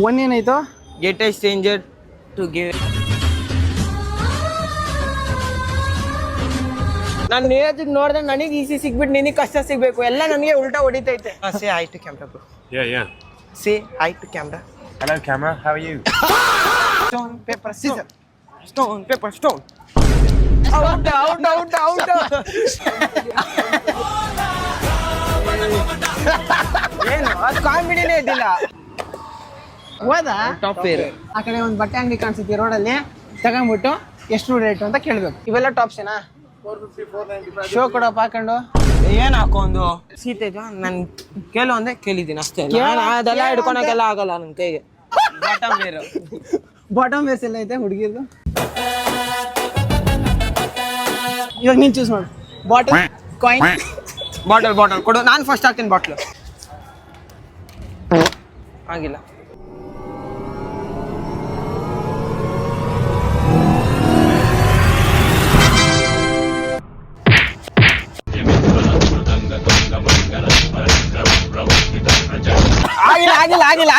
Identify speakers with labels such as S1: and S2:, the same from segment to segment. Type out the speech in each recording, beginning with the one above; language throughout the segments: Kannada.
S1: ಒನ್ ಏನಾಯ್ತು?
S2: Get a stranger to give. ನಾನು ನೇರಕ್ಕೆ ನೋಡಿದ್ರೆ ನನಗೆ ಈಸಿ ಸಿಗ್ಬಿಟ್ಟು ನಿನಗೆ ಕಷ್ಟ ಸಿಗ್ಬೇಕು. ಎಲ್ಲ ನನಗೆ ಉಲ್ಟಾ ಹೊಡಿತೈತೆ. Say hi to camera bro.
S3: Yeah.
S2: Say hi to camera.
S3: Hello, camera. How are you?
S2: Stone, paper, scissors. Stone, paper, stone. Out. ಏನು ಅದು ಕಾಮಿಡಿನೇ ಇದ್ದಿಲ್ಲ.
S1: ಹೋದ
S2: ಟಾಪ್ ಫೇರ್
S1: ಆ ಕಡೆ ಒಂದು ಬಟ್ಟೆ ಅಂಗಡಿ ಕಾಣಿಸುತ್ತೆ ರೋಡಲ್ಲಿ, ತಗೊಂಡ್ಬಿಟ್ಟು ಎಷ್ಟು ರೇಟ್ ಅಂತ ಕೇಳ್ಬೇಕು. ಇವೆಲ್ಲ ಟಾಪ್ಸೇನಾ? 450 ಶೋ ಕೊಡಪ್ಪ ಹಾಕೊಂಡು.
S2: ಏನ್ ಹಾಕೊಂಡು ಸೀತೆ ನನ್ ಕೇಳು ಅಂದೆ ಕೇಳಿದ್ದೀನಿ ಅಷ್ಟೇ. ಅದೆಲ್ಲ ಹಿಡ್ಕೊಳಕ್ಕೆಲ್ಲ ಆಗಲ್ಲ ನನ್ ಕೈಗೆ.
S1: ಬಾಟಮ್ ವೇರ್ಸ್ ಎಲ್ಲ ಐತೆ ಹುಡುಗಿರ್ದು. ಇವಾಗ ನೀನ್ ಚೂಸ್ ಮಾಡು. ಬಾಟಲ್, ಕಾಯಿನ್,
S2: ಬಾಟಲ್ ಕೊಡು. ನಾನು ಫಸ್ಟ್ ಹಾಕ್ತೀನಿ ಬಾಟ್ಲು. ಆಗಿಲ್ಲ.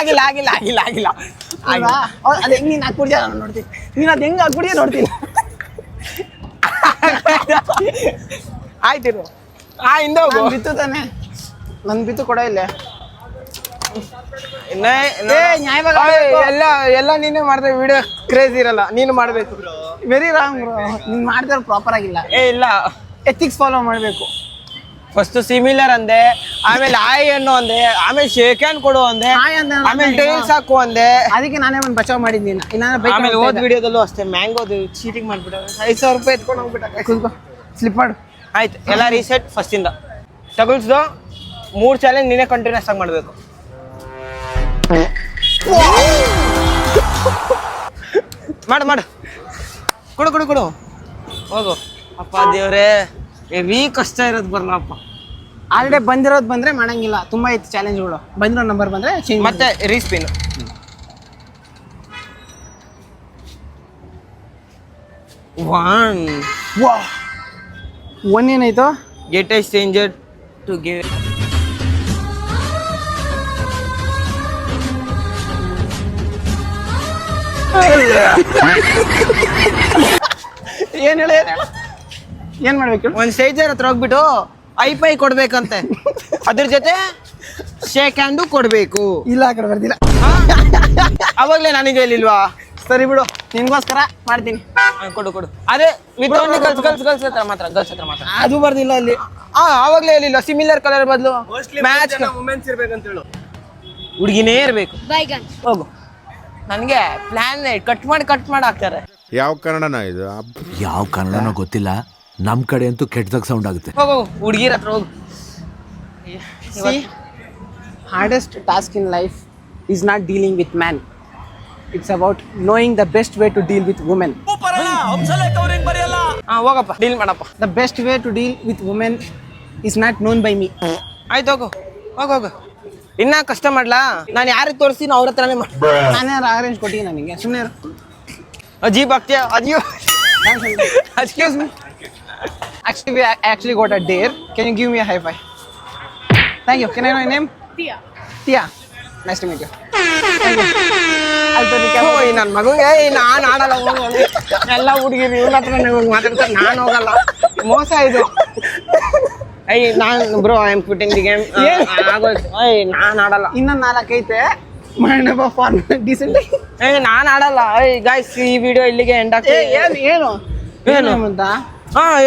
S2: ಆಗಿಲ್ಲ.
S1: ಅದ್ ಹೆಂಗ್ ನೀನ್ ಹಾಕ್ಬಿಡ್ತೀಯ ನಾನು ನೋಡ್ತೀನಿ. ನೀನ್ ಅದ್ ಹೆಂಗ್ ಹಾಕ್ಬಿಡಿಯ ನೋಡ್ತೀನಿ.
S2: ಆಯ್ತಿರು. ಹಿಂದೆ ಹೋಗು.
S1: ಬಿತ್ತು ತಾನೆ, ನನ್ ಬಿತ್ತು ಕೊಡ ಇಲ್ಲ.
S2: ಎಲ್ಲ ನೀನೇ ಮಾಡ್ದೆ. ವಿಡಿಯೋ ಕ್ರೇಜ್ ಇರಲ್ಲ, ನೀನು ಮಾಡ್ಬೇಕು.
S1: Very wrong bro. ನೀನ್ ಮಾಡಿದ್ರೆ ಪ್ರಾಪರ್ ಆಗಿಲ್ಲ.
S2: ಇಲ್ಲ,
S1: ಎಥಿಕ್ಸ್ ಫಾಲೋ ಮಾಡ್ಬೇಕು.
S2: ಫಸ್ಟ್ ಸಿಮಿಲರ್ ಅಂದೆ, ಆಮೇಲೆ ಆಯ್ ಅನ್ನೋ ಅಂದೆ, ಆಮೇಲೆ ಶೇಕ್ ಹ್ಯಾಂಡ್ ಕೊಡು ಅಂದೆ, ಆಮೇಲೆ ಟೈಲ್ಸ್ ಹಾಕು ಅಂದೆ.
S1: ಅದಕ್ಕೆ ನಾನೇ ಒಂದು ಬಚಾವ್ ಮಾಡಿದ್ದೀನಿ.
S2: ಆಮೇಲೆ ಓದ್ ವಿಡಿಯೋದಲ್ಲೂ ಅಷ್ಟೇ ಮ್ಯಾಂಗೋದು ಚೀಟಿಂಗ್ ಮಾಡ್ಬಿಟ್ಟ. 5,000 ರೂಪಾಯಿ ಎತ್ಕೊಂಡು ಹೋಗ್ಬಿಟ್ಟ.
S1: ಕುತ್ಕೋ, ಸ್ಲಿಪ್ ಮಾಡು.
S2: ಆಯ್ತು, ಎಲ್ಲ ರೀಸೆಟ್ ಫಸ್ಟ್ ಇಂದ ತಗೊಳ್ಸ್ದು. 3 ಚಾಲೆಂಜ್ ನೀನೇ ಕಂಟಿನ್ಯೂಸ್ ಆಗಿ ಮಾಡ್ಬೇಕು. ಮಾಡು ಕೊಡು ಹೋಗು. ಅಪ್ಪ ದೇವ್ರೆ, ಹೆವಿ ಕಷ್ಟ ಇರೋದು ಬರಲಪ್ಪ.
S1: ಆಲ್ರೆಡಿ ಬಂದಿರೋದು ಬಂದ್ರೆ ಮಾಡಂಗಿಲ್ಲ. ತುಂಬಾ ಇತ್ತು ಚಾಲೆಂಜ್ಗಳು. ಬಂದಿರೋ ನಂಬರ್ ಬಂದ್ರೆ ಚೇಂಜ್.
S2: ಮತ್ತೆ ರೀಸ್ಪಿನ್.
S1: ಒನ್ ಏನಾಯ್ತು?
S2: Get a stranger to give.
S1: ಏನ್ ಹೇಳಿ, ಏನ್ ಮಾಡ್ಬೇಕು?
S2: ಒಂದ್ ಸ್ಟೇಜರ್ ಹತ್ರ ಹೋಗ್ಬಿಟ್ಟು ಐಪೈ ಕೊಡ್ಬೇಕಂತೆ, ಅದ್ರ ಜೊತೆ ಶೇಕ್ ಹ್ಯಾಂಡು ಕೊಡ್ಬೇಕು.
S1: ಇಲ್ಲ, ಆ ಕಡೆ ಬರ್ದಿಲ್ಲ.
S2: ಅವಾಗ್ಲೇ ನನಗೆ ಹೇಳಿಲ್ವಾ?
S1: ಸರಿ ಬಿಡು, ನಿನ್ಗೋಸ್ಕರ ಮಾಡ್ತೀನಿ.
S2: ಕೊಡು. ಅದೇ ವಿತ್ ಓನ್ಲಿ ಗರ್ಲ್ಸ್ ಹತ್ರ ಮಾತ್ರ.
S1: ಅದು ಬರ್ದಿಲ್ಲ ಅಲ್ಲಿ.
S2: ಅವಾಗ್ಲೇ ಹೇಳಿಲ್ಲ. ಸಿಮಿಲರ್ ಕಲರ್ ಬದಲು ಮ್ಯಾಚ್ ವುಮೆನ್ಸ್ ಇರ್ಬೇಕಂತ ಹೇಳು. ಹುಡುಗಿನೇ ಇರ್ಬೇಕು. ಹೋಗು. ನನಗೆ ಪ್ಲಾನ್ ಕಟ್ ಮಾಡಿ ಹಾಕ್ತಾರೆ.
S4: ಯಾವ ಕನ್ನಡನ ಇದು?
S5: ಯಾವ ಕನ್ನಡನೋ ಗೊತ್ತಿಲ್ಲ, ನಮ್ ಕಡೆ ಅಂತೂ ಕೆಟ್ಟದಾಗ ಸೌಂಡ್ ಆಗುತ್ತೆ.
S2: ಹೋಗು, ಹುಡುಗಿರ ಹತ್ರ ಹೋಗು.
S1: Hardest task in life is not dealing with men. It's about knowing the best way to deal with women.
S2: ಹೋಗಪ್ಪ, ಡೀಲ್ ಮಾಡಪ್ಪ.
S1: The best way to deal with women is not known by me.
S2: ಆಯ್ತು, ಹೋಗು. ಇನ್ನ ಕಷ್ಟ ಮಾಡ್ಲಾ? ನಾನು ಯಾರಿಗೆ ತೋರಿಸ್ತೀನಿ ಅವ್ರ ಹತ್ರನೇ ಮಾಡಿ.
S1: ನಾನೇ ಆರೆಂಜ್ ಕೊಟ್ಟಿದ್ದೀನಿ ನನಗೆ. ಸುಮ್ಮನೆ
S2: Ajeeb ಆಗ್ತೀಯ.
S1: Excuse me. Actually, I actually got a dare. Can you give me a high five? Thank you. Can I know your name? Tia. Nice to meet you.
S2: ನನ್ನ ಮಗುಗೆ ನಾನು ಆಡಲ್ಲ. ಎಲ್ಲ ಹುಡುಗಿರು ಇವನ ಹತ್ರ ಮಾತಾಡ್ತಾರೆ, ನಾನು ಹೋಗಲ್ಲ. ಮೋಸ ಇದು. ನಾನು bro I am quitting the game. ನಾನು ಆಡಲ್ಲ.
S1: ಇನ್ನೊಂದು 4 ಐತೆ ಮಾಡಪ್ಪ ಫಾರ್ಮ್ ಡಿಸೆಂಟ್.
S2: ನಾನು ಆಡಲ್ಲ. ಗೈಸ್, ಈ ವಿಡಿಯೋ ಇಲ್ಲಿಗೆ ಎಂಡ್ ಆಗ್ತದೆ.
S1: ಏನು ಅಂತ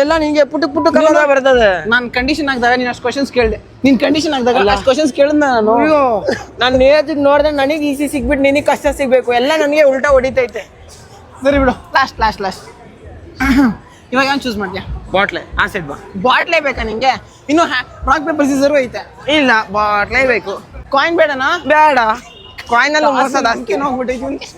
S2: ಎಲ್ಲ ನಿಂಗೆ ಪುಟ್ಟು ಕನ್ನಡ ಬರ್ತದೆ.
S1: ನಾನು ಕಂಡೀಷನ್ ಆಗಿದಾಗ ನೀನು ಅಷ್ಟು ಕ್ವಶನ್ಸ್ ಕೇಳಿದೆ. ನೀನ್ ಕಂಡೀಷನ್ ಆಗಿದಾಗ ಅಷ್ಟು ಕ್ವಶನ್ಸ್ ಕೇಳಿದ ನಾನು.
S2: ನಾನು ನೇರಕ್ಕೆ ನೋಡಿದ್ರೆ ನನಗೆ ಈಸಿ ಸಿಗ್ಬಿಟ್ಟು ನಿನಗೆ ಕಷ್ಟ ಸಿಗ್ಬೇಕು. ಎಲ್ಲ ನನಗೆ ಉಲ್ಟಾ ಹೊಡಿತೈತೆ.
S1: ಸರಿ ಬಿಡು, ಲಾಸ್ಟ್ ಇವಾಗ ಏನು ಚೂಸ್ ಮಾಡ್ತೀಯಾ?
S2: ಬಾಟ್ಲೆ. ಸೆಟ್ ಬಾ.
S1: ಬಾಟ್ಲೇ ಬೇಕಾ ನಿಂಗೆ? ಇನ್ನು ರಾಕ್ ಪೇಪರ್ ಸೀಸರು ಐತೆ.
S2: ಇಲ್ಲ, ಬಾಟ್ಲೇ ಬೇಕು.
S1: ಕಾಯಿನ್ ಬೇಡನಾ?
S2: ಬೇಡ. ಕಾಯಿನ್ ಅಲ್ಲಿ ಮೋಸ ಜಾಸ್ತಿ.
S1: ಹೋಗ್ಬಿಟ್ಟೈತಿ.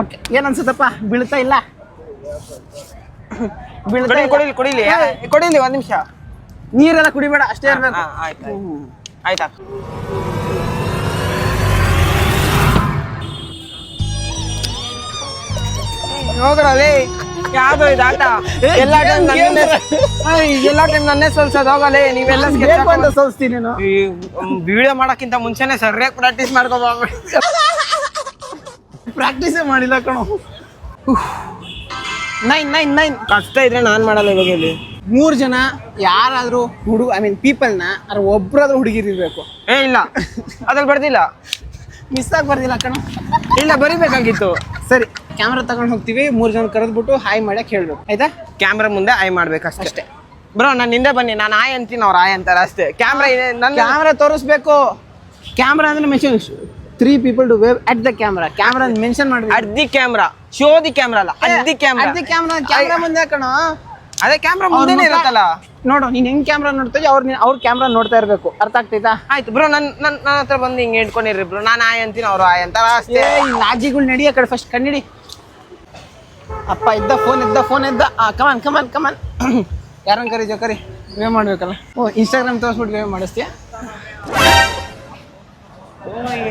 S1: ಓಕೆ, ಏನ್ ಅನ್ಸುತ್ತಪ್ಪ? ಬೀಳ್ತಾ ಇಲ್ಲ?
S2: ಕೊಡಿಲಿ 1 ನಿಮಿಷ.
S1: ನೀರೆಲ್ಲ ಕುಡಿಬೇಡ, ಅಷ್ಟೇ ಇರ್ಬೇಕು.
S2: ಆಯ್ತಾ? ಹೋಗ್ರಲ್ಲಿ ಯಾವ್ದು ಇದು ಆಟ? ಎಲ್ಲ ಟೈಮ್ ನನ್ನೇ ಸೋಲ್ಸೋದು, ಹೋಗಲೇ ನೀವೆಲ್ಲ
S1: ಬೇಕು ಅಂತ ಸೋಲ್ಸ್ತೀನಿ ನೀನು.
S2: ವಿಡಿಯೋ ಮಾಡಕ್ಕಿಂತ ಮುಂಚೆನೆ ಸರಿಯಾಗಿ ಪ್ರಾಕ್ಟೀಸ್ ಮಾಡ್ಕೋಬ.
S1: ಪ್ರಾಕ್ಟೀಸೇ ಮಾಡಿಲ್ಲ ಕಣೋ. 9
S2: ಕಷ್ಟ ಇದ್ರೆ ನಾನ್ ಮಾಡಲ್ಲ ಇವಾಗ ಇಲ್ಲಿ.
S1: 3 ಜನ ಯಾರಾದ್ರೂ ಪೀಪಲ್ನ ಅದ್ರ ಒಬ್ರಾದ್ರೂ ಹುಡುಗಿರಿರ್ಬೇಕು.
S2: ಇಲ್ಲ ಅದ್ರಲ್ಲಿ ಬರ್ದಿಲ್ಲ,
S1: ಮಿಸ್ ಆಗಿ ಬರ್ದಿಲ್ಲ ಕಣೋ.
S2: ಇಲ್ಲ ಬರಿಬೇಕಾಗಿತ್ತು.
S1: ಸರಿ, ಕ್ಯಾಮ್ರಾ ತಗೊಂಡು ಹೋಗ್ತೀವಿ, 3 ಜನ ಕರೆದ್ಬಿಟ್ಟು ಹಾಯ್ ಮಾಡಕ್ ಹೇಳ್ಬೇಕು, ಆಯ್ತಾ?
S2: ಕ್ಯಾಮ್ರಾ ಮುಂದೆ ಆಯ್ ಮಾಡ್ಬೇಕಷ್ಟೇ. ಬ್ರೋ ನಾನು ಹಿಂದೆ ಬನ್ನಿ, ನಾನು ಆಯ್ ಅಂತೀನಿ, ಅವ್ರು ಆಯ್ ಅಂತಾರೆ ಅಷ್ಟೇ.
S1: ಕ್ಯಾಮ್ರಾ ತೋರಿಸ್ಬೇಕು. ಕ್ಯಾಮ್ರಾ ಅಂದ್ರೆ mention 3 people to wave at the camera. Camera mention ಮಾಡ್ಬೇಕು.
S2: ಅಡ್ದಿ ಕ್ಯಾಮ್ರಾ, ಶೋ ದಿ ಕ್ಯಾಮ್ರಾ ಅಲ್ಲ, ಅಡ್ದಿ ಕ್ಯಾಮ್ರಾ.
S1: ಕ್ಯಾಮ್ರಾ ಮುಂದೆ ಕಣೋ.
S2: ಅದೇ ಕ್ಯಾಮ್ರಾ ಮುಂದೆನೇ ಇರುತ್ತಲ್ಲ.
S1: ನೋಡು, ನೀನ್ ಹೆಂಗ್ ಕ್ಯಾಮ್ರಾ ನೋಡ್ತೀವಿ ಅವ್ರ ಕ್ಯಾಮ್ರಾ ನೋಡ್ತಾ ಇರ್ಬೇಕು. ಅರ್ಥ ಆಗ್ತೈತಾ?
S2: ಆಯ್ತು ಬ್ರೋ, ನನ್ನ ಹತ್ರ ಬಂದು ಹಿಂಗೆ ಇಟ್ಕೊಂಡಿರ್ರಿ ಬ್ರೋ. ನಾನು ಆಯ್ ಅಂತೀನಿ, ಅವ್ರು ಆಯ್ ಅಂತಾರ ಅಷ್ಟೇ.
S1: ಲಾಜಿಗಳು ನಡಿಯ ಕಡೆ ಫಸ್ಟ್ ಕಣ್ಣಿಡಿ. ಅಪ್ಪ ಫೋನ್ ಇದ್ದ. ಕಮಾನ್ ಯಾರನ್ನ ಕರಿ ವೇವ್ ಮಾಡ್ಬೇಕಲ್ಲ. ಇನ್ಸ್ಟಾಗ್ರಾಮ್ ತೋರಿಸ್ಬಿಟ್ಟು ವೇವ್ ಮಾಡಿಸ್ತೀಯ?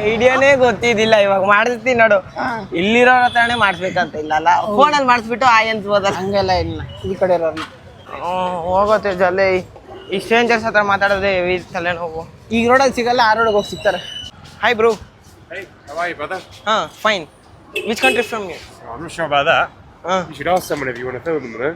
S2: ಐಡಿಯಾನೇ ಗೊತ್ತಿದ್ದಿಲ್ಲ, ಇವಾಗ ಮಾಡಿಸ್ತೀನಿ ನೋಡು. ಇಲ್ಲಿರೋ ಹತ್ರನೇ ಮಾಡಿಸ್ಬೇಕಂತ ಇಲ್ಲಲ್ಲ, ಫೋನಲ್ಲಿ ಮಾಡಿಸ್ಬಿಟ್ಟು ಆಯ್ ಅನ್ಸ್ಬೋದಲ್ಲ.
S1: ಹಂಗೆಲ್ಲ ಇಲ್ಲ, ಈ ಕಡೆ ಇರೋರ್ನ.
S2: ಹೋಗುತ್ತೆ ಜಲ್ದಿ. ಈ ಸ್ಟ್ರೇಂಜರ್ಸ್ ಹತ್ರ ಮಾತಾಡೋದೇ ತಲೆನ ಹೋಗು.
S1: ಈಗ ರೋಡಲ್ಲಿ ಸಿಗಲ್ಲ, ಆ ರೋಡಿಗೆ ಹೋಗಿ ಸಿಗ್ತಾರೆ.
S2: Hi bro.
S3: Hey, how are you, brother?
S2: Fine. Which country from you?
S3: I'm not sure about that. You should ask someone if you want to film them, you know?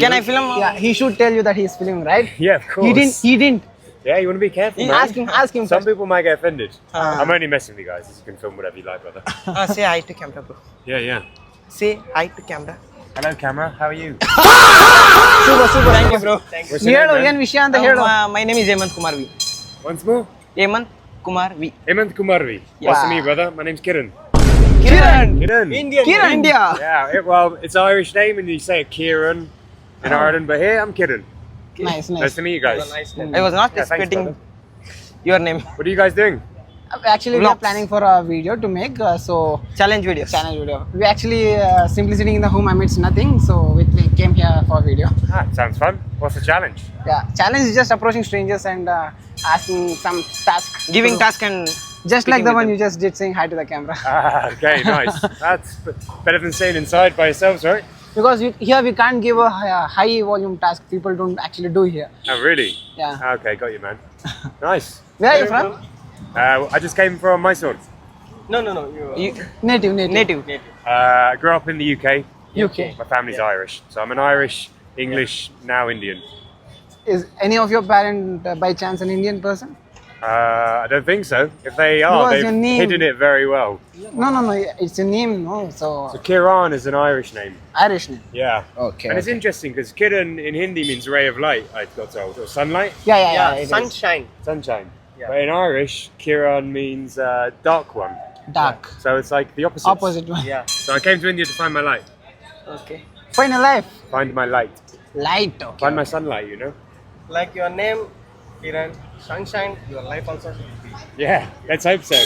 S2: Can I film?
S1: Yeah, he should tell you that he's filming, right?
S3: Yeah, of course.
S1: He didn't.
S3: Yeah, you want to be careful, man.
S1: Ask him
S3: Some
S1: first.
S3: people might get offended. I'm only messing with you guys. You can film whatever you like, brother.
S2: Say hi to camera, bro.
S3: Yeah.
S2: Say hi to camera.
S3: Hello, camera. How are you?
S1: Super.
S2: Thank you, bro.
S3: What's your
S1: ಹೇಳು,
S3: name, man?
S1: ಏನ್ ವಿಷಯ ಅಂತ ಹೇಳು.
S2: My name is Hemant Kumar V.
S3: Once more.
S2: Hemant Kumar V.
S3: Hemant Kumarvi.
S2: Yeah.
S3: Nice to meet you, brother. My name's Kiran.
S2: Kiran.
S3: Kiran.
S2: India.
S3: Yeah, well, it's an Irish name and you say Kieran in Ireland, but here I'm Kiran.
S1: Nice.
S3: Nice to meet you guys.
S2: I was not
S3: Yeah, thanks,
S2: expecting
S3: brother.
S2: your name.
S3: What are you guys doing?
S1: Actually, we are
S2: Vlogs.
S1: planning for a video to make, so
S2: Challenge videos.
S1: channel video. We actually simply sitting in the home amidst nothing, so we came here for video.
S3: Sounds fun. What's the challenge?
S1: Yeah, challenge is just approaching strangers and asking some task.
S2: Giving task and
S1: just like
S2: speaking
S1: the
S2: with
S1: one
S2: them.
S1: you just did, saying hi to the camera.
S3: Okay, nice. That's better than staying inside by yourselves, right?
S1: Because here we can't give a high volume task. People don't actually do here.
S3: Oh, really?
S1: Yeah.
S3: Okay, got you, man. Nice.
S1: Where are you from?
S3: I just came from Mysore.
S2: No. You,
S1: Native.
S2: native.
S3: I grew up in the UK.
S1: UK.
S3: My family's Irish, so I'm an Irish, English, now Indian.
S1: Is any of your parent by chance an Indian person?
S3: I don't think so. If they are,
S1: Because
S3: they've
S1: your name-
S3: hidden it very well.
S1: No. It's a name, no. So
S3: So Kiran is an Irish name.
S1: Irish name.
S3: Yeah.
S1: Okay.
S3: And it's interesting because Kiran in Hindi means ray of light, I got told, or sunlight,
S1: Yeah. It is.
S2: Sunshine.
S3: sunshine.
S2: Yeah.
S3: But in Irish, Kiran means dark one.
S1: Dark.
S3: So it's like the opposite.
S1: Opposite one.
S2: Yeah.
S3: So I came to India to find my light.
S2: Okay.
S1: Find a life.
S3: Find my light.
S1: Light. Okay.
S3: Find my sunlight, you know?
S2: Like your name, Kiran. Sunshine. Your life also.
S3: Yeah, let's hope so.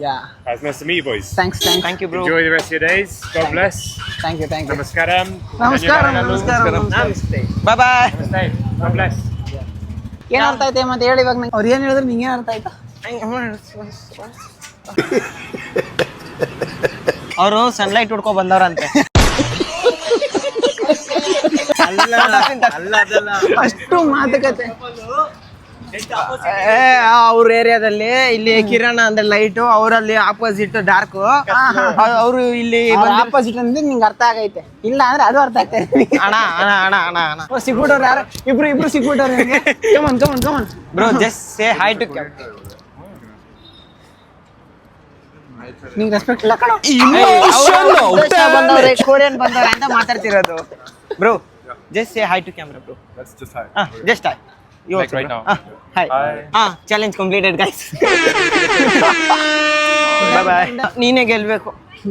S1: Yeah.
S3: It's nice to meet you boys.
S1: Thanks.
S2: Thank you, bro.
S3: Enjoy the rest of your days. God bless.
S1: Thank you.
S3: Namaskaram.
S1: Namaskaram.
S2: Namaste. Bye bye.
S3: Namaste. God bless.
S1: ಏನ್ ಅರ್ಥ ಆಯ್ತು ಮತ್ತೆ ಹೇಳಿ ಇವಾಗ ನಂಗೆ. ಅವ್ರು ಏನ್ ಹೇಳಿದ್ರು ನಿಂಗೆ ಏನ್ ಅರ್ಥ ಆಯ್ತಾ?
S2: ಅವರು ಸನ್ಲೈಟ್ ಹುಡ್ಕೊ ಬಂದವ್ರಂತೆ.
S1: ಅಷ್ಟು ಮಾತುಕತೆ.
S2: ಅವ್ರ ಏರಿಯಾದಲ್ಲಿ ಇಲ್ಲಿ ಕಿರಣ ಅಂದ್ರೆ ಲೈಟು, ಅವರಲ್ಲಿ ಆಪೋಸಿಟ್ ಡಾರ್ಕ್. ಅವರು ಇಲ್ಲಿ
S1: ಆಪೋಸಿಟ್ ಅಂದ್ರೆ ನಿಂಗೆ ಅರ್ಥ ಆಗೈತೆ, ಇಲ್ಲ ಅಂದ್ರೆ ಅದು ಅರ್ಥ ಆಗ್ತಾ ಇದೆ.
S2: ಅಣ್ಣ
S1: ಸಿಗ್ಬಿಟ್ಟವ್ರು ಯಾರು? ಇಬ್ರು ಸಿಗ್ಬಿಟ್ಟವ್ರು ನಿಂಗೆ. Come on.
S2: Bro just say hi to
S1: ನಿಂಗೆ ರೆಸ್ಪೆಕ್ಟ್ ಇಲ್ಲ ಕಣ.
S2: ಬಂದವ್ರೆ, ಕೊರಿಯನ್ ಬಂದವ್ರೆ ಅಂತ ಮಾತಾಡ್ತಿರೋದು. Bro just say hi to camera bro.
S3: Let's just hope.
S2: Just hi.
S3: Like right now.
S2: Hi. Challenge completed, guys. Bye bye. ನೀನೇ ಗೆಲ್ಬೇಕು.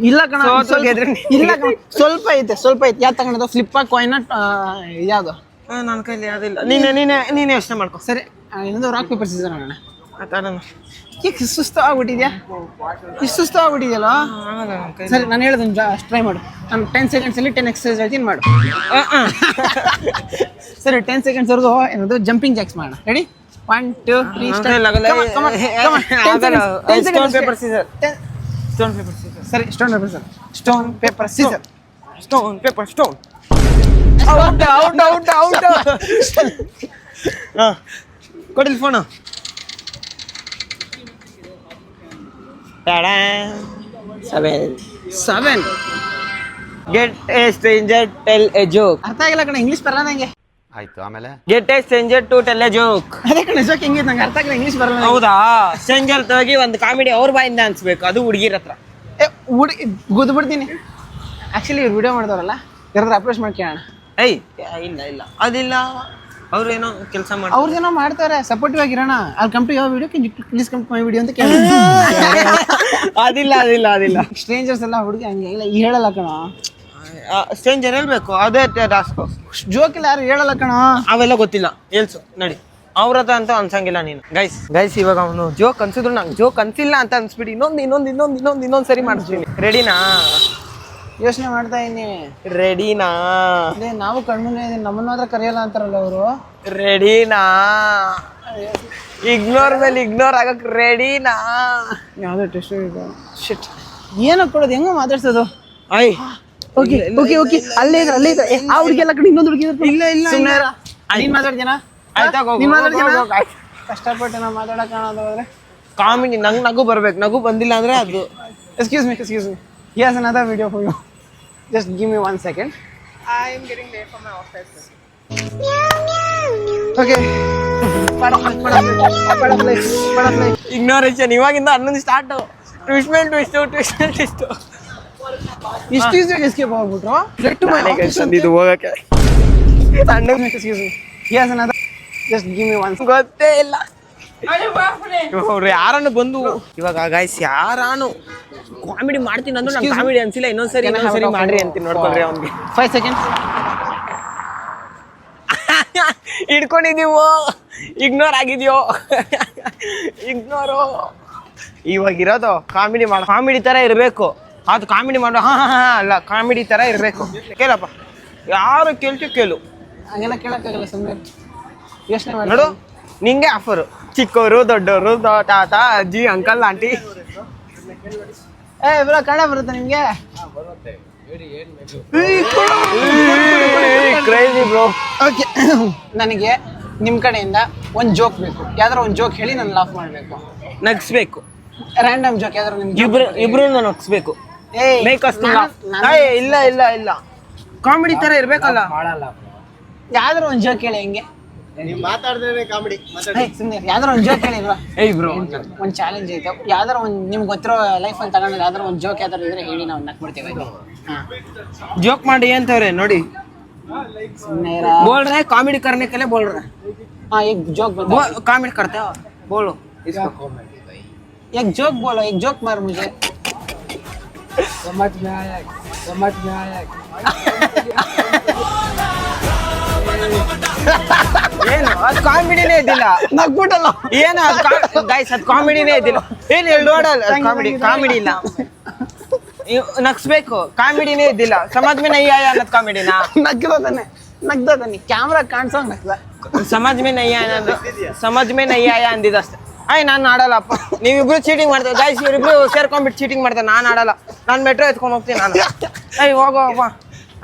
S1: ಇಲ್ಲ ಕಣ,
S2: ಸೋತು ಗೆದ್ರೆ
S1: ಇಲ್ಲ ಕಣ, ಸ್ವಲ್ಪ ಐತೆ. ಯಾವ್ದು ತಗೊಂಡದು? ಫ್ಲಿಪ್ ಕಾಯಿನ್ ಯಾವ್ದು?
S2: ನನ್ನ ಕೈಲಿ ಯಾವ್ದಿಲ್ಲ. ನೀನೇ ಯೋಚನೆ ಮಾಡ್ಕೊ.
S1: ಸರಿ, ಇನ್ನೊಂದು ರಾಕ್ ಪೇಪರ್ ಸೀಸರ್ ಅಣ್ಣ.
S2: ಆತನ
S1: ಈಗ ಸುಸ್ತು ಆಗ್ಬಿಟ್ಟಿದ್ಯಾ? ಸುಸ್ತು ಆಗ್ಬಿಟ್ಟಿದ್ಯಲ್ಲ. ಸರಿ, ನಾನು ಹೇಳ್ದನ್ ಟ್ರೈ ಮಾಡು. ನಾನು 10 ಸೆಕೆಂಡ್ಸಲ್ಲಿ 10 ಎಕ್ಸರ್ಸೈಸ್ ಹೇಳ್ತೀನಿ, ಮಾಡು. ಸರಿ, 10 ಸೆಕೆಂಡ್ಸ್ವರೆಗೂ ಏನದು ಜಂಪಿಂಗ್ ಜಾಕ್ಸ್ ಮಾಡೋಣ. ರೆಡಿ? 1 2 3
S2: stone paper scissor.
S1: ಸರಿ, stone paper scissor.
S2: Stone out out out out. ಕೊಡಿಲ್ phone.
S1: Seven.
S2: Get a stranger tell a joke.
S1: ಅರ್ಥ ಆಗಿಲ್ಲ ಕಣ, ಇಂಗ್ಲೀಷ್ ಬರಲ್ಲ ನಂಗೆ.
S5: ಆಯ್ತು ಆಮೇಲೆ
S2: get a stranger to tell a joke.
S1: ಅದೇ ಕಣ ಜೋಕ್ ಹೆಂಗಿದೆ ನಂಗೆ ಅರ್ಥ ಆಗಿಲ್ಲ, ಇಂಗ್ಲೀಷ್ ಬರಲ್ಲ ನಂಗೆ.
S2: ಹೌದಾ? ಸ್ಟ್ರೇಂಜರ್ ಹೋಗಿ ಒಂದು ಕಾಮಿಡಿ ಅವ್ರ ಬಾಯಿಂದ ಅನ್ಸ್ಬೇಕು, ಅದು ಹುಡುಗಿರ ಹತ್ರ.
S1: ಹುಡುಗಿ ಗುದ್ದು ಬಿಡ್ತೀನಿ. ಆ್ಯಕ್ಚುಲಿ ಇವ್ರು ವಿಡಿಯೋ ಮಾಡಿದವ್ರಲ್ಲ, ಯಾರಾದ್ರೂ ಅಪ್ರೋಚ್ ಮಾಡಿ ಕೇಳೋಣ.
S2: ಏಯ್ ಇಲ್ಲ ಇಲ್ಲ ಅದಿಲ್ಲ, ಅವ್ರೇನೋ ಕೆಲಸ ಮಾಡಿ
S1: ಅವ್ರದ್ದೇನೋ ಮಾಡ್ತಾರೆ, ಸಪೋರ್ಟಿವ್ ಆಗಿರೋಣ. ಅಲ್ಲಿ ಕಮ್ ಟು ಯಾವ video, please come to my video ಅಂತ ಕೇಳಿ.
S2: ಅದಿಲ್ಲ ಅದಿಲ್ಲ ಅದಿಲ್ಲ.
S1: ಸ್ಟ್ರೇಂಜರ್ಸ್ ಎಲ್ಲ ಹುಡುಗಿ ಹಂಗೆ ಇಲ್ಲ ಹೇಳಲ್ಲ ಕಣ.
S2: ಸ್ಟ್ರೇಂಜರ್ ಹೇಳ್ಬೇಕು, ಅದೇ ಟಾಸ್ಕ್.
S1: ಜೋಕ್ ಇಲ್ಲ ಯಾರು ಹೇಳಲ್ಲ ಕಣ.
S2: ಅವೆಲ್ಲ ಗೊತ್ತಿಲ್ಲ, ಹೇಳ್ಸು ನಡಿ. ಅವ್ರ ಹತ್ರ ಅಂತ ಅನ್ಸಂಗಿಲ್ಲ ನೀನು. ಗೈಸ್ ಇವಾಗ ಅವನು ಜೋಕ್ ಅನ್ಸಿದ್ರು ನಂಗೆ ಜೋಕ್ ಅನ್ಸಿಲ್ಲ ಅಂತ ಅನ್ಸ್ಬಿಟ್ಟು ಇನ್ನೊಂದು ಸರಿ ಮಾಡಿಸ್ತೀನಿ. ರೆಡಿನಾ?
S1: ಯೋಚನೆ ಮಾಡ್ತಾ ಇದೀನಿ.
S2: ರೆಡಿನಾ?
S1: ಅದೇ ನಾವು ಕಣ್ಮುಂದೆ ಇದೀನಿ, ನಮ್ಮನ್ನ ಮಾತ್ರ ಕರೆಯಲ್ಲ ಅಂತಾರಲ್ಲ ಅವರು.
S2: ರೆಡಿನಾ? ಇಗ್ನೋರ್ ಮೇಲೆ ಇಗ್ನೋರ್ ಆಗಕ್ ರೆಡಿನಾ?
S1: ಯಾವುದೋ ಟೆಸ್ಟ್ ಇದೆ. ಶಿಟ್, ಏನೋ ಕೊಡೋದು, ಹೆಂಗೋ ಮಾತಾಡ್ಸೋದು.
S2: ಐ
S1: ಓಕೆ ಓಕೆ ಓಕೆ, ಅಲ್ಲೇ ಇದೆ. ಆ ಹುಡುಗಿಯಲ್ಲ ಕಡೆ ಇನ್ನೊಂದು ಹುಡುಗಿ ಇಲ್ಲ ಇಲ್ಲ. ನೀನ್ ಮಾತಾಡ್ತೀನಾ?
S2: ಆಯ್ತಾ?
S1: ನೀನ್ ಮಾತಾಡ್ತೀನಾ? ಕಷ್ಟಪಟ್ಟು ನಾವು ಮಾತಾಡಕ್ ಕಾಣೋದು ಹೋದ್ರೆ
S2: ಕಾಮಿಡಿ. ನಂಗೆ ನಗು ಬರ್ಬೇಕು, ನಗು ಬಂದಿಲ್ಲ ಅಂದ್ರೆ ಅದು.
S1: Excuse me. Here's another video for you. Just give me 1 second.
S2: I am getting late for my office.
S1: Okay. Padaplay.
S2: Ignoration. ಇವಾಗಿಂದ 11 start. Twist.
S1: ಇಷ್ಟು ಈಸಿಯಾಗಿ ಎಸ್ಕೇಪ್ ಆಗ್ಬಿಟ್ರು.
S2: ಇದು ಹೋಗಕ್ಕೆ.
S1: Excuse me. Here's another. Just give me 1 second.
S2: ಗೊತ್ತೇ ಇಲ್ಲ. ಅವ್ರು ಯಾರನ್ನು ಬಂದು ಇವಾಗ ಗೈಸ್ ಯಾರಾನು ಕಾಮಿಡಿ ಮಾಡ್ತೀನಿ ಅಂದ್ರು ನಂಗೆ ಕಾಮಿಡಿ ಅನ್ಸಿಲ್ಲ. ಇನ್ನೊಂದ್ಸರಿ ಮಾಡ್ರಿ ಅಂತೀನಿ, ನೋಡ್ಕೊಳ್ರಿ ಅವ್ನಿಗೆ.
S1: 5 seconds.
S2: ಹಿಡ್ಕೊಂಡಿದೀವೋ, ಇಗ್ನೋರ್ ಆಗಿದ್ಯೋ. ಇಗ್ನೋರು. ಇವಾಗ ಇರೋದು ಕಾಮಿಡಿ ತರ ಇರಬೇಕು. ಅದು ಕಾಮಿಡಿ ಮಾಡೋ ಅಲ್ಲ, ಕಾಮಿಡಿ ತರ ಇರಬೇಕು. ಕೇಳಪ್ಪ, ಯಾರು ಕೇಳು.
S1: ಹಂಗೆಲ್ಲ ಕೇಳಕ್ಕಾಗಲ್ಲ, ಸುಮ್ಮನೆ ಯೋಚನೆ ಮಾಡಿ
S2: ನೋಡು. ನಿಂಗೆ ಆಫರು, ಚಿಕ್ಕವರು ದೊಡ್ಡವರು, ತಾತ ಅಜ್ಜಿ ಅಂಕಲ್ ಆಂಟಿ.
S1: ಬ್ರೋ ಕನ್ನಡ ಬರುತ್ತೆ ನಿಮ್ಗೆ?
S2: Crazy bro.
S1: ಓಕೆ, ನನಗೆ ನಿಮ್ಮ ಕಡೆಯಿಂದ ಒಂದು ಜೋಕ್ ಬೇಕು. ಯಾವ್ದಾರ ಒಂದು ಜೋಕ್ ಹೇಳಿ ನಾನು ಲಾಫ್ ಮಾಡಬೇಕು,
S2: ನಗಿಸ್ಬೇಕು.
S1: ರ್ಯಾಂಡಮ್ ಜೋಕ್ ಯಾವ್ದಾರ ನಿಮ್ಗೆ.
S2: ಇಬ್ರು ನಗಿಸ್ಬೇಕು. ಇಲ್ಲ ಕಾಮಿಡಿ ತರ ಇರ್ಬೇಕಲ್ಲ.
S1: ಯಾವ್ದಾರ ಒಂದು ಜೋಕ್ ಹೇಳಿ. ಹೆಂಗೆ
S4: ಮಾತಾಡಿದ್ರೆ ಕಾಮಿಡಿ.
S1: ಸುಮ್ಮನೆ ಯಾವ್ದಾರ ಒಂದು ಜೋಕ್ ಹೇಳಿ ಬ್ರೋ.
S2: ಏಯ್ ಬ್ರೋ,
S1: ಒಂದು ಚಾಲೆಂಜ್ ಐತೆ, ಯಾವ್ದಾರ ಒಂದು ನಿಮ್ಗೆ ಗೊತ್ತಿರೋ ಲೈಫ್ ಅಂತ ತಗೊಂಡು ಯಾವ್ದಾರ ಒಂದು ಜೋಕ್ ಯಾವ್ದಾರ ಇದ್ರೆ ಹೇಳಿ, ನಾವು ನಕ್ಬಿಡ್ತೀವಿ.
S2: ಜೋಕ್ ಮಾಡಿ ಅಂತವ್ರೆ ನೋಡಿ.
S1: ಸುಮ್ಮನೆ
S2: बोल रहे कॉमेडी करने के लिए बोल रहे हैं.
S1: हाँ, एक जोक बताओ.
S2: कॉमेडी करते हो, बोलो इसको.
S1: एक जोक बोलो, एक जोक मार मुझे.
S4: समझ में आया.
S2: ಏನು ಅದು ಕಾಮಿಡಿನೇ ಇದ್ದಿಲ್ಲ.
S1: ನಗ್ಬಿಟ್ಟಲ್ಲ
S2: ಏನು ಗೈಸ್, ಅದು ಕಾಮಿಡಿನೇ ಇದ್ದಿಲ್ಲ. ಏನು ನೋಡಲ್ಲ, ಕಾಮಿಡಿ ಇಲ್ಲ. ನಗ್ಸ್ಬೇಕು, ಕಾಮಿಡಿನೇ ಇದ್ದಿಲ್ಲ. ಸಮಾಜ್ ಮೇ ನೈ ಆಯ ಅನ್ನೋದು ಕಾಮಿಡಿನಾ?
S1: ನಗ್ದಾನೆ ಕ್ಯಾಮ್ರಾ ಕಾಣಿಸೋಂಗ್ ನಗ್ದ.
S2: ಸಮಾಜ್ ಮೇ ನೈ ಆಯ ಅಂದಿದ್ದಷ್ಟೇ. ನಾನು ಆಡಲ್ಲಪ್ಪ. ನೀವಿಬ್ರು ಚೀಟಿಂಗ್ ಮಾಡ್ತಾರೆ ಗೈಸ್, ಇವರಿಬ್ರು ಸೇರ್ಕೊಂಡ್ಬಿಟ್ಟು ಚೀಟಿಂಗ್ ಮಾಡ್ತಾರೆ. ನಾನು ಆಡಲ್ಲ, ನಾನು ಮೆಟ್ರೋ ಎತ್ಕೊಂಡು ಹೋಗ್ತೀನಿ. ನಾನು ಹೋಗಪ್ಪ,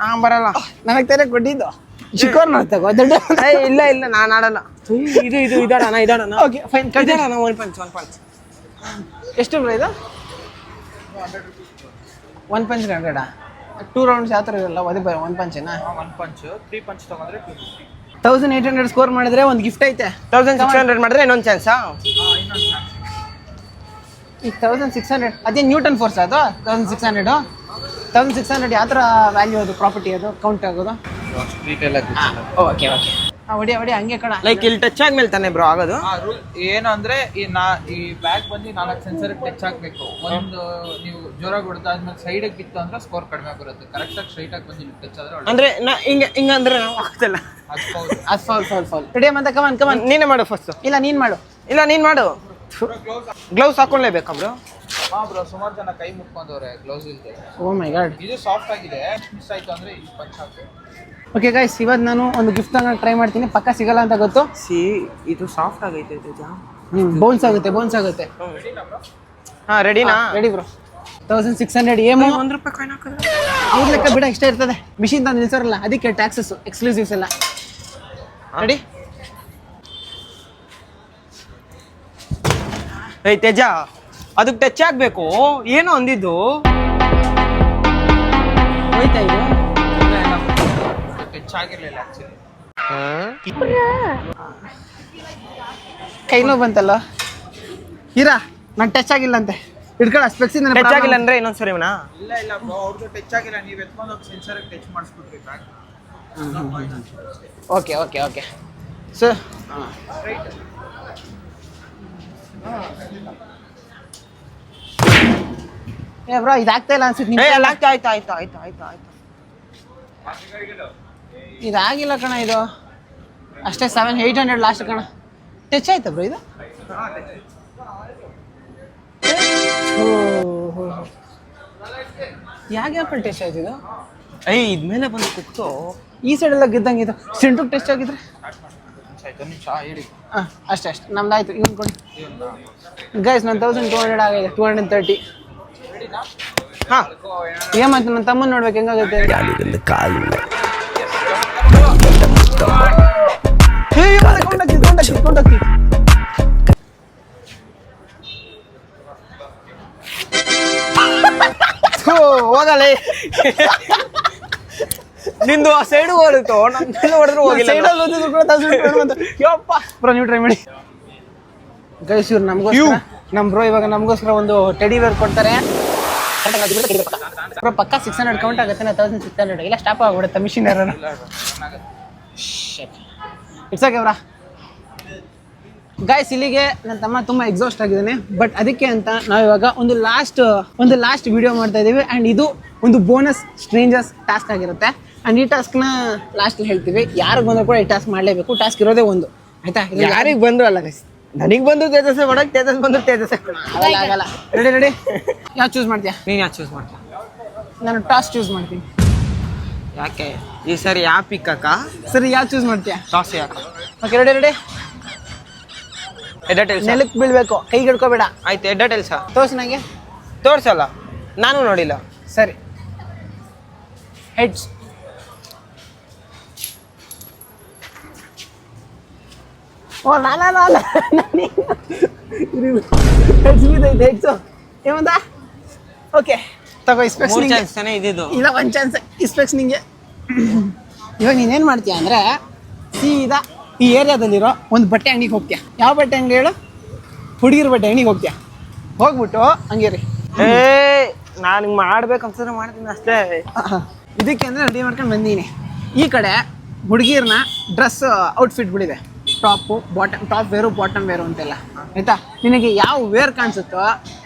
S2: ನಾನು ಬರಲ್ಲ.
S1: ನನಗೆ ತೆರೆ ಕೊಟ್ಟಿದ್ದು ಚಿಕ್ಕವ್ರು ನೋಡ್ತಾಗೋ ದೊಡ್ಡ.
S2: ಇಲ್ಲ ನಾನು ಆಡಲ್ಲ. ಇದು ಇದಾಡಣ.
S1: ಓಕೆ ಫೈನ್,
S2: ಇದಾಡಣ. 1 punch.
S1: ಎಷ್ಟು ಬ್ರೋ ಇದು? 1 punch 100. 2 rounds ಯಾವ ಥರ ಇರಲ್ಲ, ಅದೇ 1 punch ಏನಾ?
S4: 1 punch 3 punch ತಗೊಂಡ್ರೆ
S1: 1800 ಸ್ಕೋರ್ ಮಾಡಿದ್ರೆ ಒಂದು ಗಿಫ್ಟ್ ಐತೆ.
S2: 1600 ಮಾಡಿದ್ರೆ ಇನ್ನೊಂದು ಚಾನ್ಸಾ?
S1: ಈಗ 1600 ಅದೇ ನ್ಯೂಟನ್ ಫೋರ್ಸ್ ಅದು. 1600 ಯಾವ ಥರ ವ್ಯಾಲ್ಯೂ ಅದು, ಪ್ರಾಪರ್ಟಿ ಅದು ಕೌಂಟ್ ಆಗೋದು? ಓಕೆ ಹೊಡಿ ಹಂಗೆ ಕಣ.
S2: ಲೈಕ್ ಇಲ್ಲಿ ಟಚ್ ಆದ್ಮೇಲೆ ತಾನೇ ಬ್ರೋ ಆಗೋದು?
S4: ರೂಲ್ ಏನು ಅಂದ್ರೆ ಈ ಬ್ಯಾಗ್ ಬಂದು 4 ಸೆನ್ಸರ್ ಟಚ್ ಆಗಬೇಕು. ಒಂದು ನೀವು ಜೋರಾಗಿ ಹೊಡೆದಾದ್ಮೇಲೆ ಸೈಡಿಗೆ ಬಿತ್ತು ಅಂದ್ರೆ ಸ್ಕೋರ್ ಕಡಿಮೆ ಬರುತ್ತೆ. ಕರೆಕ್ಟಾಗಿ ಸ್ಟ್ರೈಟ್ ಆಗಿ ಬಂದು ಟಚ್ ಆದ್ರೆ
S2: ಅಂದ್ರೆ ಹಿಂಗಂದ್ರೆ ನಾವು ಆಗ್ತಿಲ್ಲ.
S1: ಅದು ಫೌಲ್. ರೆಡಿ ಮತ್ತೆ ಕಮನ್.
S2: ನೀನೇ ಮಾಡು ಫಸ್ಟ್.
S1: ಇಲ್ಲ ನೀನ್ ಮಾಡು.
S2: Gloves ಹಾಕೊಂಡ್ಲೇಬೇಕಾ bro?
S4: ಬ್ರೋ, ಸುಮಾರು ಜನ ಕೈ ಮುಟ್ಕೊಂಡವ್ರೆ ಗ್ಲೌಸ್ ಇಲ್ಲದೆ.
S1: ಓ ಮೈ ಗಾಡ್.
S4: ಇದು ಸಾಫ್ಟ್ ಆಗಿದೆ, ಮಿಸ್ ಆಯ್ತು ಅಂದ್ರೆ ಈ ಪಂಚ್ ಹಾಕಿ.
S1: ಓಕೆ ಗೈಸ್, ಇವತ್ತು ನಾನು ಒಂದು ಗಿಫ್ಟ್ ತಗೊಂಡು ಟ್ರೈ ಮಾಡ್ತೀನಿ. ಪಕ್ಕ ಸಿಗಲ್ಲ ಅಂತ ಗೊತ್ತು.
S2: ಇದು ಸಾಫ್ಟ್ ಆಗೈತೆ.
S1: ಬೌನ್ಸ್ ಆಗುತ್ತೆ.
S2: ಹಾ, ರೆಡಿನಾ?
S1: Ready bro. 1600 ಏಮು.
S2: ₹1 ಕಾಯಿನ್ ಹಾಕಿದ್ರೆ
S1: ಅವ್ರ ಲೆಕ್ಕ ಬಿಡ ಇಷ್ಟ ಇರ್ತದೆ. ಮಿಷಿನ್ ತಂದು ನಿಲ್ಸೋರಲ್ಲ, ಅದಕ್ಕೆ ಟ್ಯಾಕ್ಸಸ್ ಎಕ್ಸ್ಕ್ಲೂಸಿವ್ಸ್ ಎಲ್ಲ. ರೆಡಿ?
S2: ಏಯ್ ತೇಜ, ಅದಕ್ಕೆ ಟಚ್ ಆಗ್ಬೇಕು. ಏನು ಅಂದಿದ್ದು?
S1: ಹೋಯ್ತಾ ಇದು?
S4: ಟಚ್ ಆಗಿರ್ಲಿಲ್ಲ ಆಕ್ಚುಲಿ.
S1: ಕೈ ನೋವು ಬಂತಲ್ಲ. ಇರಾ ನಂಗೆ ಟಚ್ ಆಗಿಲ್ಲ ಅಂತೆ. ಹಿಡ್ಕೊಳ್ಳ ಸ್ಪೆಕ್ಸಿಂದ
S2: ಟಚ್ ಆಗಿಲ್ಲ ಅಂದ್ರೆ ಇನ್ನೊಂದ್ಸರಿ ಇವನ
S4: ಇಲ್ಲ ಬ್ರೋ, ಅವ್ರದ್ದು ಟಚ್ ಆಗಿಲ್ಲ. ನೀವು ಎತ್ಕೊಂಡು ಹೋಗಿ ಸೆನ್ಸರ್ ಟಚ್ ಮಾಡಿಸ್ಬಿಟ್ರಿ bag.
S1: Okay okay okay sir. ಏ ಬ್ರೋ ಇದಾಗ್ತಾ ಇಲ್ಲ ಅನ್ಸುತ್ತೆ.
S2: ಆಯ್ತು.
S1: ಇದಾಗಿಲ್ಲ ಕಣ ಇದು. ಅಷ್ಟೇ 700-800 ಲಾಸ್ಟ್ ಕಣ. ಟಚ್ ಆಯ್ತಾ ಬ್ರೋ ಇದು? ಯಾಕೆ ಆಪಲ್ ಟೆಸ್ಟ್ ಆಯ್ತು ಇದು?
S2: ಇದ್ಮೇಲೆ ಬಂದು ಕುಕ್ತು.
S1: ಈ ಸೈಡ್ ಎಲ್ಲ ಗೆದ್ದಂಗೆ ಇದು. ಸೆಂಟ್ರಿಗೆ ಟೆಸ್ಟ್ ಆಗಿದ್ರೆ
S4: ಹೇಳಿ.
S1: ಹಾಂ ಅಷ್ಟೇ ನಮ್ದಾಯ್ತು. ಇವ್ನು ಕೊಡಿ ಗೈಸ್. ನನ್ನ 1200 ಆಗಿದೆ. 230. ಹಾಂ ಏಮಾಯ್ತು? ನನ್ನ ತಮ್ಮನ ನೋಡ್ಬೇಕು ಹೆಂಗಾಗುತ್ತೆ. ಕೊಂಡೋಗ್ತಿ
S2: ಹೋಗಲೇ. ನಿಂದು ಆ ಸೈಡ್ ಹೋಗಿತ್ತು, ನನ್ನ ಹೊಡೆದ್ರು ಹೋಗಿಲ್ಲ.
S1: ಯಪ್ಪ ಬ್ರೋ ನೀವು ಟ್ರೈ ಮಾಡಿ ಗೈಸ್. ಇವ್ರು ನಮಗೋಸ್ಕರ, ನಮ್ಮ ಬ್ರೋ ಇವಾಗ ನಮಗೋಸ್ಕರ ಒಂದು ಟೆಡಿ ವೇರ್ ಕೊಡ್ತಾರೆ. ಬ್ರೋ ಪಕ್ಕ 600 ಕೌಂಟ್ ಆಗುತ್ತೆ. 1600 ಇಲ್ಲ ಸ್ಟಾಪ್ ಆಗ್ಬಿಡುತ್ತೆ ಮಿಷಿನ್ ಏನಾರ. It's okay bra. ಗಾಯ್ಸ್ ಇಲ್ಲಿಗೆ ನನ್ನ ತಮ್ಮ ತುಂಬ ಎಕ್ಸಾಸ್ಟ್ ಆಗಿದ್ದಾನೆ. ಬಟ್ ಅದಕ್ಕೆ ಅಂತ ನಾವಿವಾಗ ಒಂದು ಲಾಸ್ಟ್ ವಿಡಿಯೋ ಮಾಡ್ತಾ ಇದ್ದೀವಿ. ಆ್ಯಂಡ್ ಇದು ಒಂದು ಬೋನಸ್ ಸ್ಟ್ರೇಂಜರ್ಸ್ ಟಾಸ್ಕ್ ಆಗಿರುತ್ತೆ. ಆ್ಯಂಡ್ ಈ ಟಾಸ್ಕ್ನ ಲಾಸ್ಟಲ್ಲಿ ಹೇಳ್ತೀವಿ. ಯಾರಿಗೆ ಬಂದರೂ ಕೂಡ ಈ ಟಾಸ್ಕ್ ಮಾಡಲೇಬೇಕು. ಟಾಸ್ಕ್ ಇರೋದೇ ಒಂದು, ಆಯ್ತಾ?
S2: ಯಾರಿಗೆ ಬಂದ್ರು ಅಲ್ಲ ಗೈಸ್, ನನಗೆ ಬಂದು ತೇಜಸ್ ಮಾಡಕ್, ತೇಜಸ್ ಬಂದು ತೇಜಸ್
S1: ಆಗಲ್ಲ. ರೆಡಿ ಯಾವ ಚೂಸ್ ಮಾಡ್ತೀಯಾ?
S2: ನೀನು ಯಾಕೆ ಚೂಸ್ ಮಾಡ್ತೀಯ?
S1: ನಾನು ಟಾಸ್ ಚೂಸ್ ಮಾಡ್ತೀನಿ.
S2: ಯಾಕೆ ಈ ಸರಿ ಯಾ ಪಿಕ್ ಅಕ್ಕ?
S1: ಸರಿ ಯಾವ ಚೂಸ್ ಮಾಡ್ತೀಯಾ?
S2: ಟಾಸ್ ಯಾಕ?
S1: Okay ready.
S2: ಎಡ್ಡ ಟೆಲ್ಸ
S1: ನೆಲಕ್ಕೆ ಬೀಳ್ಬೇಕು, ಕೈಗೆ ಹಿಡ್ಕೋಬೇಡ.
S2: ಆಯ್ತು. ಎಡ್ಡ ಟೆಲ್ಸ
S1: ತೋರ್ಸು ನನಗೆ.
S2: ತೋರ್ಸಲ್ಲ, ನಾನು ನೋಡಿಲ್ಲ.
S1: ಸರಿ ಹೆಡ್ಸ್. ಓ ನಾನ ಹೆಡ್ಸ್ ಬಿದ್ದೈತೆ. ಹೆಡ್ಸು ಏಮಂದ? ಓಕೆ ತಗೋ ಇಸ್ಪೆಕ್ಸ್.
S2: 3 ಚಾನ್ಸ್ ತಾನೇ ಇದ್ದಿದ್ದು.
S1: ಇಲ್ಲ 1 ಚಾನ್ಸ್ ಇಸ್ಪೆಕ್ಸ್ ನಿಂಗೆ. ಇವಾಗ ನೀನೇನು ಮಾಡ್ತೀಯ ಅಂದರೆ ಸೀದಾ ಈ ಏರಿಯಾದಲ್ಲಿರೋ ಒಂದು ಬಟ್ಟೆ ಅಂಗಡಿಗೆ ಹೋಗ್ತೀಯ. ಯಾವ ಬಟ್ಟೆ ಅಂಗಡಿ ಹೇಳು? ಹುಡುಗಿರ ಬಟ್ಟೆ ಅಂಗಡಿಗೆ ಹೋಗ್ತೀಯ. ಹೋಗ್ಬಿಟ್ಟು ಹಂಗೆ ರೀ,
S2: ನಾನು ಮಾಡ್ಬೇಕು ಅನ್ಸಿದ್ರೆ ಮಾಡ್ತೀನಿ ಅಷ್ಟೇ.
S1: ಇದಕ್ಕೆ ಅಂದರೆ ರೆಡಿ ಮಾಡ್ಕೊಂಡು ಬಂದೀನಿ. ಈ ಕಡೆ ಹುಡುಗಿರ್ನ ಡ್ರೆಸ್ ಔಟ್ಫಿಟ್ಗಳಿದೆ. ಟಾಪ್ ವೇರು ಬಾಟಮ್ ವೇರು ಅಂತೆಲ್ಲ, ಆಯಿತಾ? ನಿನಗೆ ಯಾವ ವೇರ್ ಕಾಣಿಸುತ್ತೋ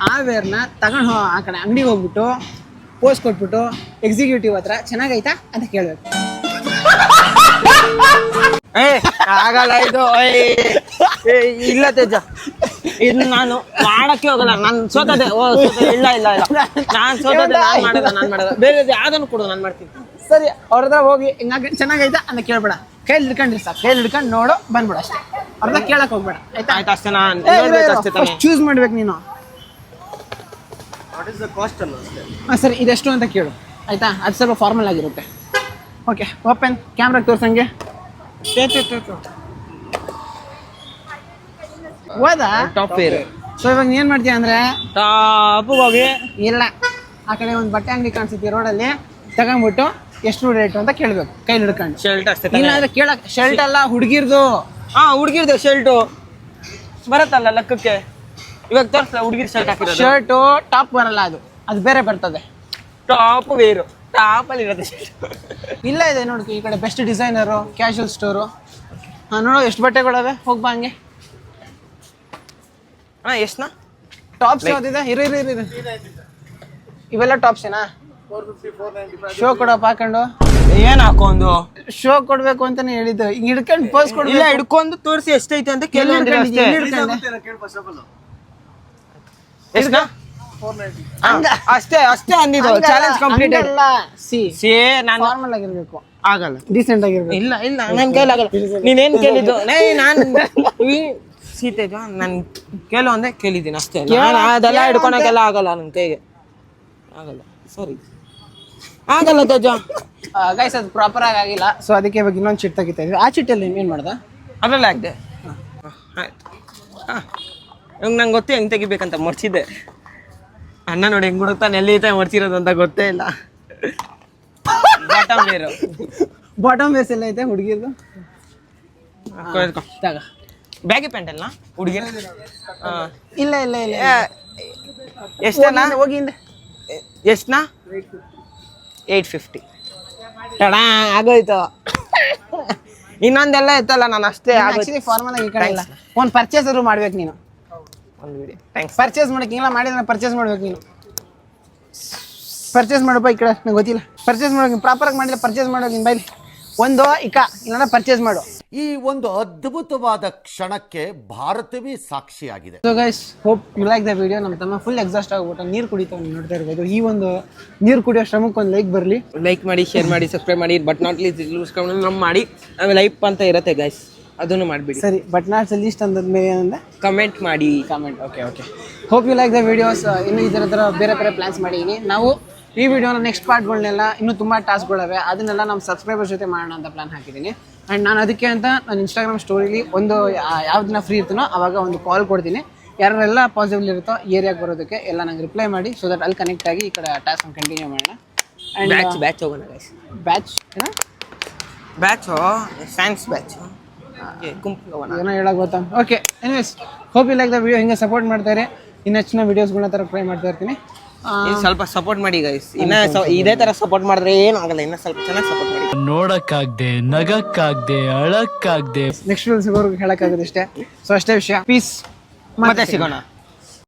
S1: ಆ ವೇರ್ನ ತಗೊಂಡು ಆ ಕಡೆ ಅಂಗಡಿಗೆ ಹೋಗ್ಬಿಟ್ಟು ಪೋಸ್ಟ್ ಕೊಟ್ಬಿಟ್ಟು ಎಕ್ಸಿಕ್ಯೂಟಿವ್ ಹತ್ರ ಚೆನ್ನಾಗೈತಾ ಅಂತ ಕೇಳಬೇಕು.
S2: ಆಗಲ್ಲ ಇದು. ಇಲ್ಲ ತೇಜ, ಇದು ನಾನು ಮಾಡಕ್ಕೆ ಹೋಗಲ್ಲ. ನಾನು ಸೋತದೆ. ಇಲ್ಲ ನಾನು ಸೋತದೆ. ನಾನು ಮಾಡೋದು ಬೇರೆ ಯಾವ್ದನ್ನು ಕೊಡು, ನಾನು ಮಾಡ್ತೀನಿ.
S1: ಸರಿ ಅವ್ರ ಹತ್ರ ಹೋಗಿ ಹಿಂಗಾಗಿ ಚೆನ್ನಾಗೈತಾ ಅಂತ ಕೇಳ್ಬೇಡ. ಕೈಲಿ ಹಿಡ್ಕೊಂಡ್ರಿ ಸಾಕು. ಕೈಲಿ ಹಿಡ್ಕೊಂಡು ನೋಡು ಬಂದ್ಬಿಡು ಅಷ್ಟೇ. ಅವ್ರನ್ನ ಕೇಳಕ್ ಹೋಗ್ಬೇಡ, ಆಯ್ತಾ?
S2: ಆಯ್ತು ಅಷ್ಟೇ. ನಾನು
S1: ಚೂಸ್ ಮಾಡ್ಬೇಕು ನೀನು. ಹಾಂ ಸರಿ ಇದೆಷ್ಟು ಅಂತ ಕೇಳು, ಆಯ್ತಾ? ಅದು ಸ್ವಲ್ಪ ಫಾರ್ಮಲ್ ಆಗಿರುತ್ತೆ. Okay open. ಕ್ಯಾಮ್ರಾಗೆ ತೋರ್ಸಂಗೆ ಹೋದಾ?
S2: Top wear.
S1: ಸೊ ಇವಾಗ ಏನು ಮಾಡ್ತೀಯ ಅಂದರೆ
S2: ಟಾಪ್ ಹೋಗಿ
S1: ಇಲ್ಲ ಆ ಕಡೆ ಒಂದು ಬಟ್ಟೆ ಅಂಗಡಿ ಕಾಣಿಸುತ್ತೆ ರೋಡಲ್ಲಿ, ತಗೊಂಡ್ಬಿಟ್ಟು ಎಷ್ಟು ರೇಟು ಅಂತ ಕೇಳಬೇಕು ಕೈಲಿ ಹಿಡ್ಕೊಂಡು.
S2: ಶರ್ಟ್ ಅಷ್ಟೇ.
S1: ಇಲ್ಲ ಅಂದ್ರೆ ಕೇಳಕ್ ಶರ್ಟ್ ಅಲ್ಲ ಹುಡುಗಿರ್ದು.
S2: ಹುಡುಗಿರ್ದು ಶರ್ಟು ಬರತ್ತಲ್ಲ ಲೆಕ್ಕಕ್ಕೆ. ಇವಾಗ ತೋರಿಸ್ಲ ಹುಡುಗಿರ್ ಶರ್ಟ್ ಹಾಕಿರೋದು.
S1: ಶರ್ಟು ಟಾಪ್ ಬರಲ್ಲ, ಅದು ಬೇರೆ ಬರ್ತದೆ.
S2: ಟಾಪ್ ವೇರು, ಟಾಪಲ್ಲಿ ಇರೋದು ಶರ್ಟ್.
S1: ಇಲ್ಲ ಇದೆ ನೋಡಿ ಈ ಕಡೆ ಬೆಸ್ಟ್ ಡಿಸೈನರು, ಕ್ಯಾಶುವಲ್ ಸ್ಟೋರು. ಹಾಂ ನೋಡು ಎಷ್ಟು ಬಟ್ಟೆಗಳವೆ, ಹೋಗ್ಬಾ ಹಂಗೆ.
S2: ಎಷ್ಟನಾ
S1: ಟಾಪ್ಸ್ ಯಾವ್ದಿದೆ? ಇರು ಇವೆಲ್ಲ ಟಾಪ್ಸೇನಾ? ಶೋ ಕೊಡಪ್ಪ ಹಾಕೊಂಡು.
S2: ಏನ್ ಹಾಕೊಂಡು
S1: ಶೋ ಕೊಡ್ಬೇಕು ಅಂತಾನೆ ಹೇಳಿದ್ದು. ಹಿಂಗ್ ಹಿಡ್ಕೊಂಡು ಪೋಸ್ ಕೊಡ.
S2: ಇಲ್ಲ ಹಿಡ್ಕೊಂಡು ತೋರಿಸಿ ಎಷ್ಟೈತೆ ಅಂತ ಕೇಳಿ. ಅಷ್ಟೇ ಅಂದಿದ್ದು. ಚಾಲೆಂಜ್ ಕಂಪ್ಲೀಟ್ ಅಲ್ಲ. ನಾನು
S1: ನಾರ್ಮಲ್ ಆಗಿರ್ಬೇಕು,
S2: ಆಗಲ್ಲ.
S1: ಡೀಸೆಂಟ್ ಆಗಿರ್ಬೇಕು.
S2: ಇಲ್ಲ ನನ್ ಕೈಲಿ ಆಗಲ್ಲ. ನೀನೇನ್ ಕೇಳಿದ್ದು? ನಾನು ಸೀತೆಗ ನನ್ ಕೇಳು ಅಂದೆ ಕೇಳಿದ್ದೀನಿ ಅಷ್ಟೇ. ನಾನು ಅದೆಲ್ಲ ಹಿಡ್ಕೊಳಕ್ಕೆಲ್ಲ ಆಗಲ್ಲ, ನನ್ನ ಕೈಗೆ ಆಗಲ್ಲ. ಸಾರಿ. ಆಗಲ್ಲ ತೇಜ.
S1: ಗೈಸ್ ಅದು ಪ್ರಾಪರ್ ಆಗಿ ಆಗಿಲ್ಲ, ಸೊ ಅದಕ್ಕೆ ಇವಾಗ ಇನ್ನೊಂದು ಚಿಟ್ ತೆಗಿತಾ ಇದ್ವಿ. ಆ ಚಿಟ್ಟಲ್ಲಿ ಏನು ಮಾಡ್ದ?
S2: ಅದ್ರಲ್ಲೇ ಹಾಕ್ದೆ. ಆಯ್ತು. ಇವಾಗ ನಂಗೆ ಗೊತ್ತೇ ಹೆಂಗೆ ತೆಗಿಬೇಕಂತ ಮರ್ಚಿದ್ದೆ. ಅಣ್ಣ ನೋಡಿ ಹೆಂಗ್ ಹುಡುಕ್ತಾನೆ ಎಲ್ಲಿ ಐತೆ ಮರ್ಚಿರೋದು ಅಂತ ಗೊತ್ತೇ ಇಲ್ಲ. Bottom wear.
S1: ಬಾಟಮ್ ವೇಸ್ ಎಲ್ಲ ಐತೆ ಹುಡುಗಿರ್ದು. ತಗ
S2: ಬ್ಯಾಗಿ ಪ್ಯಾಂಟ್ ಅಲ್ಲ ಹುಡುಗಿ.
S1: ಇಲ್ಲ ಇಲ್ಲ ಇಲ್ಲ
S2: ಎಷ್ಟಣ್ಣ?
S1: ಹೋಗಿ ಹಿಂದೆ.
S2: ಎಷ್ಟನಾ? 850.
S1: ಅಣ್ಣ ಆಗೋಯ್ತು.
S2: ಇನ್ನೊಂದೆಲ್ಲ ಇತ್ತಲ್ಲ ನಾನು ಅಷ್ಟೇ.
S1: ಆಕ್ಚುಲಿ ಫಾರ್ಮಲ್ ಆಗಿ ಈ ಕಡೆ ಇಲ್ಲ. ಒಂದು ಪರ್ಚೇಸರು ಮಾಡ್ಬೇಕು ನೀನು.
S2: ಒಂದು ವಿಡಿಯೋ ಥ್ಯಾಂಕ್ಸ್.
S1: ಪರ್ಚೇಸ್ ಮಾಡಕ್ಕೆ ಇಲ್ಲ ಮಾಡಿದ್ರೆ ಪರ್ಚೇಸ್ ಮಾಡ್ಬೇಕು ನೀನು. ಪರ್ಚೇಸ್ ಮಾಡಪ್ಪ ಈ ಕಡೆ, ನಂಗೆ ಗೊತ್ತಿಲ್ಲ. ಪರ್ಚೇಸ್ ಮಾಡೋಕೆ ಪ್ರಾಪರಾಗಿ ಮಾಡಿಲ್ಲ, ಪರ್ಚೇಸ್ ಮಾಡೋಕೆ ನಿನ್ನ ಬೈಲಿ ಒಂದು ಇಕ ಇಲ್ಲ ಪರ್ಚೇಸ್ ಮಾಡು.
S6: ಈ ಒಂದು ಅದ್ಭುತವಾದ ಕ್ಷಣಕ್ಕೆ ಭಾರತವೇ ಸಾಕ್ಷಿಯಾಗಿದೆ.
S1: So guys, hope you like the video. ನಮ್ಮ ತಮ್ಮ ಫುಲ್ ಎಕ್ಸಾಸ್ಟ್ ಆಗ್ಬಿಟ್ಟು ನೀರು ಕುಡಿತಾವ್ ನೋಡ್ತಾ ಇರ್ಬೋದು. ಈ ಒಂದು ನೀರು ಕುಡಿಯೋ ಶ್ರಮಕ್ಕೆ ಒಂದು ಲೈಕ್ ಬರಲಿ.
S2: ಲೈಕ್ ಮಾಡಿ, ಶೇರ್ ಮಾಡಿ, ಸಬ್ಸ್ಕ್ರೈಬ್ ಮಾಡಿ, ಬಟ್ ನಾಟ್ ಲೀಸ್ಟ್ ನಮ್ಮ ಮಾಡಿ. ಆಮೇಲೆ ಲೈಪ್ ಅಂತ ಇರುತ್ತೆ ಗೈಸ್, ಅದನ್ನು ಮಾಡಿಬಿಡಿ.
S1: ಸರಿ, ಬಟ್ ನಾಟ್ ಲೀಸ್ಟ್ ಅಂದದ್ಮೇಲೆ ಏನಂದ್ರೆ
S2: ಕಮೆಂಟ್ ಮಾಡಿ.
S1: Comment. Okay okay, hope you like the videos. ಇನ್ನು ಇದರ ಥರ ಬೇರೆ ಬೇರೆ ಪ್ಲಾನ್ಸ್ ಮಾಡಿದ್ದೀನಿ ನಾವು. ಈ ವಿಡಿಯೋನ ನೆಕ್ಸ್ಟ್ ಪಾರ್ಟ್ಗಳನ್ನೆಲ್ಲ ಇನ್ನೂ ತುಂಬ ಟಾಸ್ಕ್ಗಳಿವೆ, ಅದನ್ನೆಲ್ಲ ನಮ್ಮ ಸಬ್ಸ್ಕ್ರೈಬರ್ಸ್ ಜೊತೆ ಮಾಡೋಣ ಅಂತ ಪ್ಲಾನ್ ಹಾಕಿದ್ದೀನಿ. ಆ್ಯಂಡ್ ನಾನು ಅದಕ್ಕೆ ಅಂತ ನಾನು ಇನ್ಸ್ಟಾಗ್ರಾಮ್ ಸ್ಟೋರಿಲಿ ಒಂದು ಯಾವ ದಿನ ಫ್ರೀ ಇರ್ತೀನೋ ಅವಾಗ ಒಂದು ಕಾಲ್ ಕೊಡ್ತೀನಿ. ಯಾರೆಲ್ಲ ಪಾಸಿಬಲ್ ಇರುತ್ತೋ ಏರಿಯಾಗೆ ಬರೋದಕ್ಕೆ ಎಲ್ಲ ನಂಗೆ ರಿಪ್ಲೈ ಮಾಡಿ, ಸೊ ದಟ್ ಅಲ್ಲಿ ಕನೆಕ್ಟ್ ಆಗಿ ಈ ಕಡೆ ಟಾಸ್ಕ್ ಕಂಟಿನ್ಯೂ ಮಾಡೋಣ. ಆ್ಯಂಡ್
S2: ಬ್ಯಾಚ್ ಹೋಗೋಣ guys.
S1: Batch
S2: batch science batch ಗುಂಪು ಹೋಗೋಣ.
S1: ಏನೋ ಹೇಳೋಕೆ ಗೊತ್ತಾ. Okay, anyways, hope you like the video. ಹಿಂಗೆ ಸಪೋರ್ಟ್ ಮಾಡ್ತಾರೆ, ಇನ್ನು ಹೆಚ್ಚಿನ ವೀಡಿಯೋಸ್ಗಳನ್ನ ಥರ ಟ್ರೈ ಮಾಡ್ತಾ ಇರ್ತೀನಿ.
S2: ಸ್ವಲ್ಪ ಸಪೋರ್ಟ್ ಮಾಡಿ ಗೈಸ್. ಇದೇ ತರ ಸಪೋರ್ಟ್ ಮಾಡಿದ್ರೆ ಏನಾಗಲ್ಲ, ಇನ್ನ ಸ್ವಲ್ಪ ಚೆನ್ನಾಗಿ ಸಪೋರ್ಟ್ ಮಾಡಿ.
S7: ನೋಡಕ್ಕಾಗ್ದೆ, ನಗಕ್ಕಾಗ್ದೆ, ಅಳಕ್ಕಾಗ್ದೆ.
S1: ನೆಕ್ಸ್ಟ್ ವಿಡಿಯೋ ಸಿಗೋರ್ಗೆ ಹೇಳೋಕ್ಕಾಗೋದು ಇಷ್ಟೇ. ಸೊ ಅಷ್ಟೇ ವಿಷಯ. ಪೀಸ್,
S2: ಮತ್ತೆ ಸಿಗೋಣ.